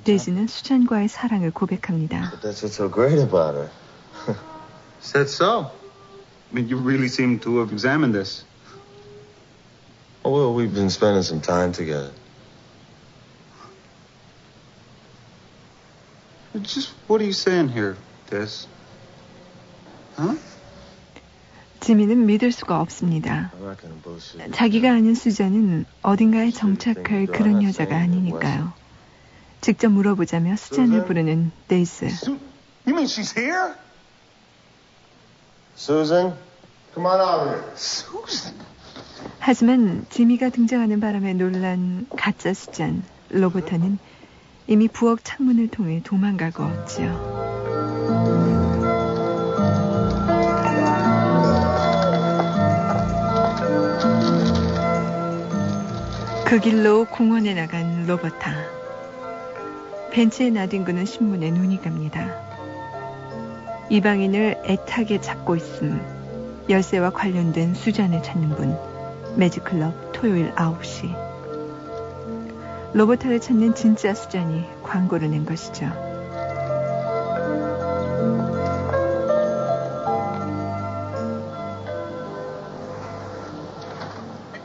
Speaker 1: 데이지는 수잔과의 사랑을 고백합니다.
Speaker 6: But that's what's so great about her.
Speaker 20: Said so. I mean, you really seem to have examined this.
Speaker 6: Oh, well, we've been spending some time together.
Speaker 20: Just what are you saying here, Des? Huh?
Speaker 1: 지미는 믿을 수가 없습니다. 자기가 아는 수잔은 어딘가에 정착할 그런 여자가 아니니까요. 직접 물어보자며 수잔을 부르는 데이스.
Speaker 6: You mean she's here? Susan, come on out here.
Speaker 20: Susan.
Speaker 1: 하지만 지미가 등장하는 바람에 놀란 가짜 수잔 로버타는 이미 부엌 창문을 통해 도망가고 없지요. 그 길로 공원에 나간 로버타. 벤치에 나뒹구는 신문에 눈이 갑니다. 이방인을 애타게 찾고 있음. 열쇠와 관련된 수잔을 찾는 분. 매직클럽 토요일 9시. 로버타를 찾는 진짜 수잔이 광고를 낸 것이죠.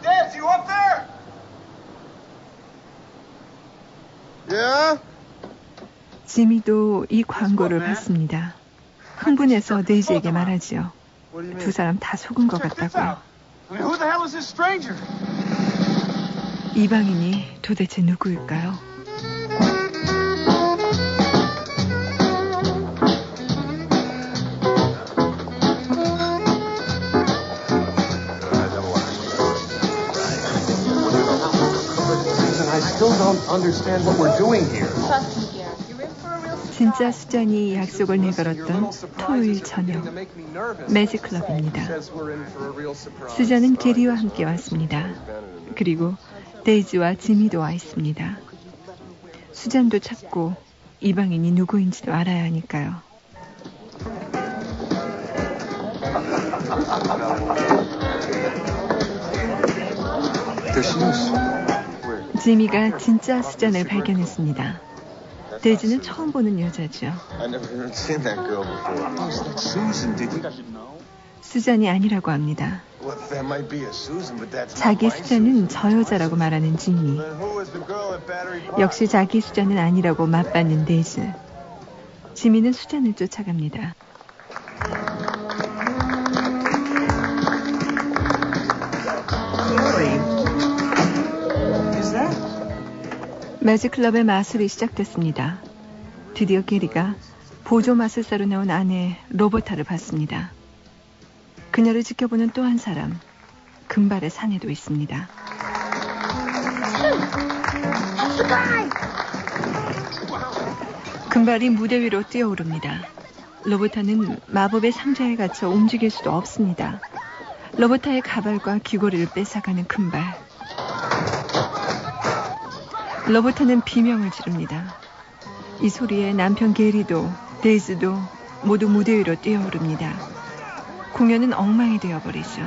Speaker 6: Dad, you up there? Yeah?
Speaker 1: 지미도 이 광고를 봤습니다. 흥분해서 데이지에게 말하지요. 두 사람 다 속은 것 같다고요.
Speaker 6: I mean, who the hell is this stranger?
Speaker 1: 이방인이 도대체 누구일까요?
Speaker 6: I still don't understand what we're doing here.
Speaker 1: 진짜 수잔이 약속을 내걸었던 토요일 저녁 매직클럽입니다. 수잔은 게리와 함께 왔습니다. 그리고 데이지와 지미도 와 있습니다. 수잔도 찾고 이방인이 누구인지도 알아야 하니까요.
Speaker 20: There she is.
Speaker 1: 지미가 진짜 수잔을 발견했습니다. 데이지는 처음 보는 여자죠.
Speaker 6: I never even seen that girl before.
Speaker 19: Susan, did you?
Speaker 1: 수잔이 아니라고 합니다.
Speaker 6: Well, that might be a Susan, but that's
Speaker 1: 자기
Speaker 6: not my
Speaker 1: 수잔은 저 여자라고 말하는 지미.
Speaker 6: Then who was the girl at Battery Park?
Speaker 1: 역시 자기 수잔은 아니라고 맞받는 데이즈. 지미는 수잔을 쫓아갑니다. 매직클럽의 마술이 시작됐습니다. 드디어 게리가 보조 마술사로 나온 아내 로버타를 봤습니다. 그녀를 지켜보는 또 한 사람, 금발의 사내도 있습니다. 금발이 무대 위로 뛰어오릅니다. 로버타는 마법의 상자에 갇혀 움직일 수도 없습니다. 로버타의 가발과 귀걸이를 뺏어가는 금발. 로버타는 비명을 지릅니다. 이 소리에 남편 게리도 데이즈도 모두 무대 위로 뛰어오릅니다. 공연은 엉망이 되어버리죠.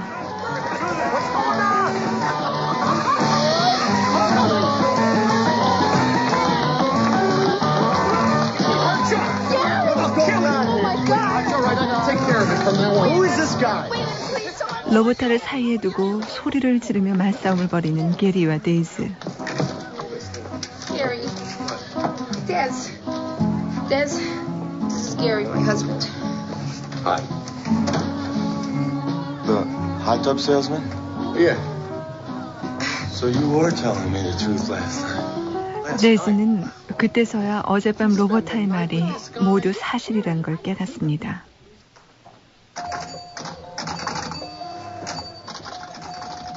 Speaker 1: 로버타를 사이에 두고 소리를 지르며 맞싸움을 벌이는 게리와 데이즈.
Speaker 16: Gary. Des. This is Gary, my husband.
Speaker 6: Hi. The hot tub salesman?
Speaker 19: Yeah.
Speaker 6: So you were telling me the truth last night.
Speaker 1: 데이즈는 그때서야 어젯밤 로버타의 말이 모두 사실이란 걸 깨닫습니다.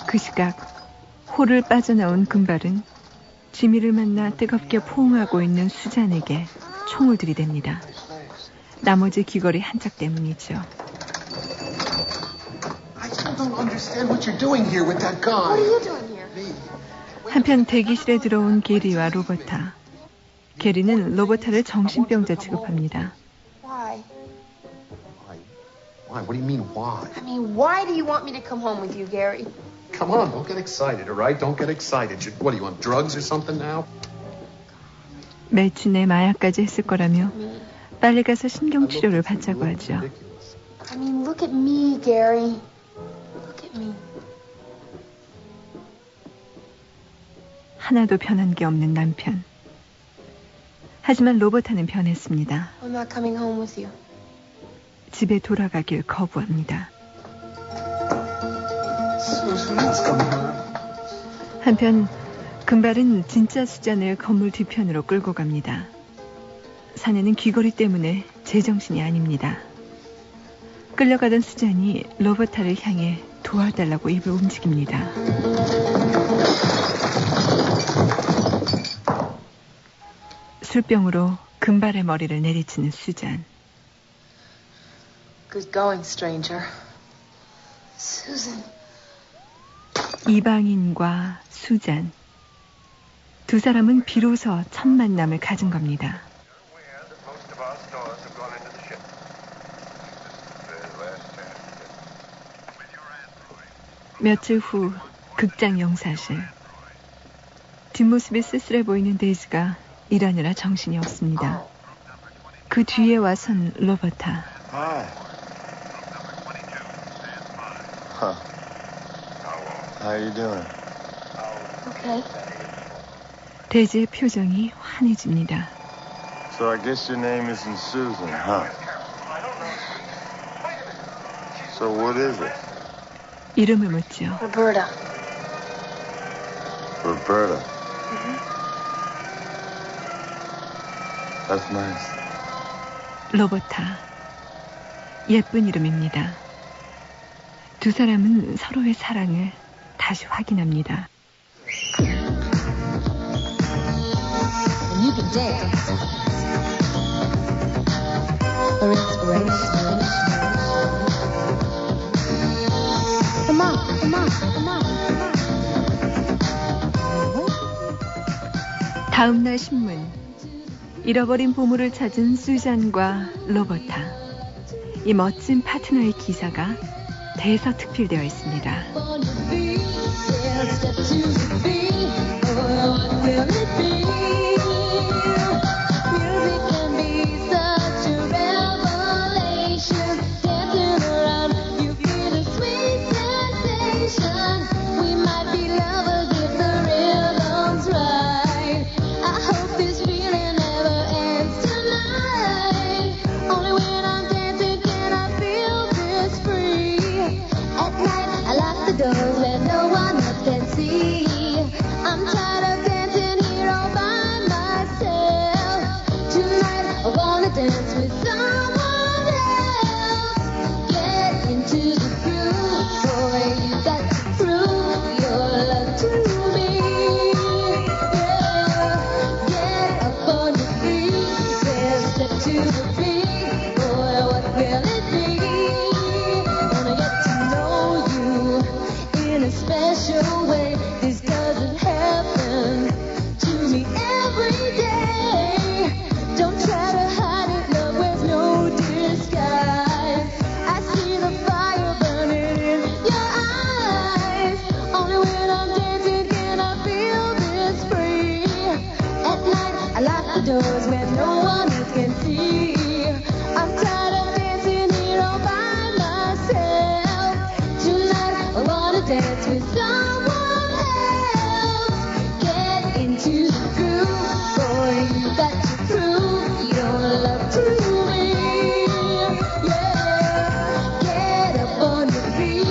Speaker 1: 그 시각 홀을 빠져나온 금발은 지미를 만나 뜨겁게 포옹하고 있는 수잔에게 총을 들이댑니다. 나머지 귀걸이 한 짝 때문이죠.
Speaker 19: I still don't understand what you're doing here with that guy.
Speaker 16: What are you doing here?
Speaker 1: 한편 대기실에 들어온 게리와 로버타. 게리는 로버타를 정신병자 취급합니다.
Speaker 16: Why?
Speaker 19: Why? What do you mean, why?
Speaker 16: I mean, why do you want me to come home with you, Gary?
Speaker 19: Come on, don't get excited, all right? Don't get excited. What, do you want drugs or something now?
Speaker 1: 매춘에 마약까지 했을 거라며 빨리 가서 신경치료를 받자고 하죠.
Speaker 16: I mean, look at me, Gary. Look at me.
Speaker 1: 하나도 변한 게 없는 남편. 하지만 로버타는 변했습니다.
Speaker 16: I'm not coming home with you.
Speaker 1: 집에 돌아가길 거부합니다. 한편 금발은 진짜 수잔을 건물 뒤편으로 끌고 갑니다. 사내는 귀걸이 때문에 제정신이 아닙니다. 끌려가던 수잔이 로버타를 향해 도와달라고 입을 움직입니다. 술병으로 금발의 머리를 내리치는 수잔.
Speaker 16: Good going, stranger. Susan.
Speaker 1: 이방인과 수잔. 두 사람은 비로소 첫 만남을 가진 겁니다. 며칠 후 극장 영사실. 뒷모습이 쓸쓸해 보이는 데이즈가 일하느라 정신이 없습니다. 그 뒤에 와선 로버타.
Speaker 6: Hi. Huh. How you doing?
Speaker 16: Okay.
Speaker 1: 데이즈의 표정이 환해집니다.
Speaker 6: So I guess your name isn't Susan, huh? So what is it?
Speaker 1: 이름을 묻죠.
Speaker 16: Roberta.
Speaker 6: Roberta. That's nice.
Speaker 1: 로버타. 예쁜 이름입니다. 두 사람은 서로의 사랑을 다시 확인합니다.
Speaker 15: You can dance. For inspiration. Come on, come on, come on, come on.
Speaker 1: 다음 날 신문. 잃어버린 보물을 찾은 수잔과 로버타. 이 멋진 파트너의 기사가 대서특필되어 있습니다.
Speaker 2: will it be? Music can be such a revelation. Dancing around, you feel a sweet sensation. We might be lovers if the rhythm's right. I hope this feeling never ends tonight. Only when I'm dancing can I feel this free. At night, I lock the doors where no one else can see. I'm tired of dancing here all by myself. Tonight, I wanna dance with someone else. Get into the groove, boy, you got to prove your love to me. Yeah, get up on your feet, yeah, step to the beat, boy, what will it be? Wanna get to know you in a special way. This doesn't happen to me every day. Don't try to hide it, love with no disguise. I see the fire burning in your eyes. Only when I'm dancing can I feel this free. At night, I lock the doors where no one else can see. I'm tired of dancing here all by myself. Tonight, I wanna dance with someone else. Get into the groove, boy, you got to prove your love to me. Yeah, get up on your feet,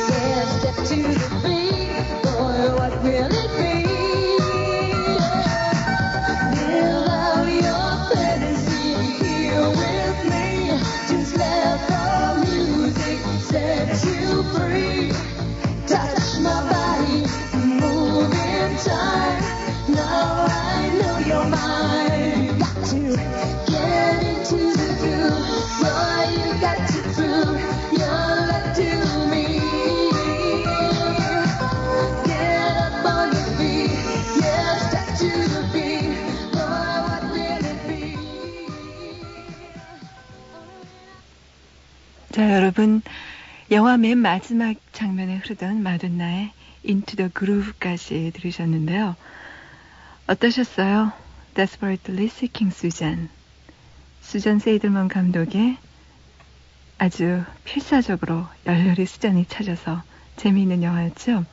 Speaker 2: yeah, step to the beat, boy, what will it be? Live out your fantasy here with me. Just let the music set you free. Touch my body, move in time. Now I know you're mine. You got to get into the groove, boy, you got to prove your love to me. Get up on your feet, yeah, step to the beat, boy, what will it be?
Speaker 1: 자, 여러분, 영화 맨 마지막 장면에 흐르던 마돈나의 Into the Groove까지 들으셨는데요. 어떠셨어요? Desperately Seeking Susan. 수잔 세이들먼 감독의 아주 필사적으로 열렬히 수잔이 찾아서 재미있는 영화였죠.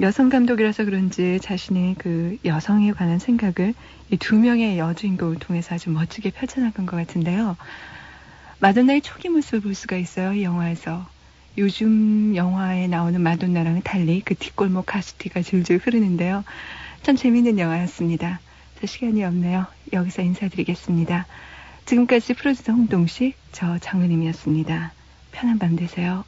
Speaker 1: 여성 감독이라서 그런지 자신의 그 여성에 관한 생각을 이 두 명의 여주인공을 통해서 아주 멋지게 펼쳐나간 것 같은데요. 마돈나의 초기 모습을 볼 수가 있어요, 이 영화에서. 요즘 영화에 나오는 마돈나랑은 달리 그 뒷골목 가수티가 줄줄 흐르는데요. 참 재미있는 영화였습니다. 자, 시간이 없네요. 여기서 인사드리겠습니다. 지금까지 프로듀서 홍동식, 저 정은임이었습니다. 편한 밤 되세요.